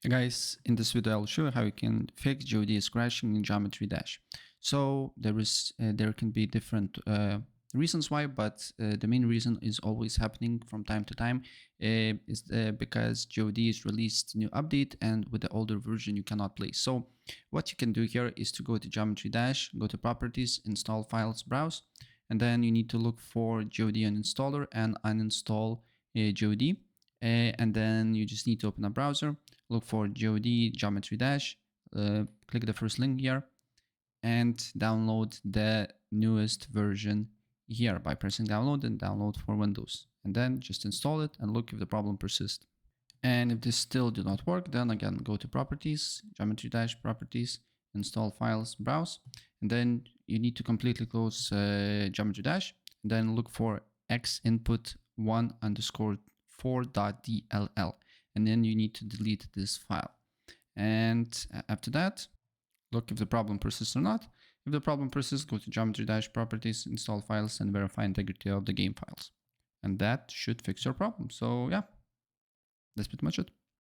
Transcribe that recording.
Hey guys, in this video I'll show you how you can fix Geode crashing in Geometry Dash. So there can be different reasons why, but the main reason is always happening from time to time is because Geode is released new update, and with the older version you cannot play. So what you can do here is to go to Geometry Dash, go to Properties, Install Files, Browse, and then you need to look for Geode Uninstaller and uninstall Geode. And then you just need to open a browser, look for Geode Geometry Dash, click the first link here, and download the newest version here by pressing download and download for Windows. And then just install it and look if the problem persists. And if this still do not work, then again go to Properties, Geometry Dash, Properties, Install Files, Browse, and then you need to completely close Geometry Dash, and then look for x_1_4.dll, and then you need to delete this file. And after that, look if the problem persists or not. If the problem persists, go to Geometry Dash, Properties, Install Files, and verify integrity of the game files. And that should fix your problem. So yeah, that's pretty much it.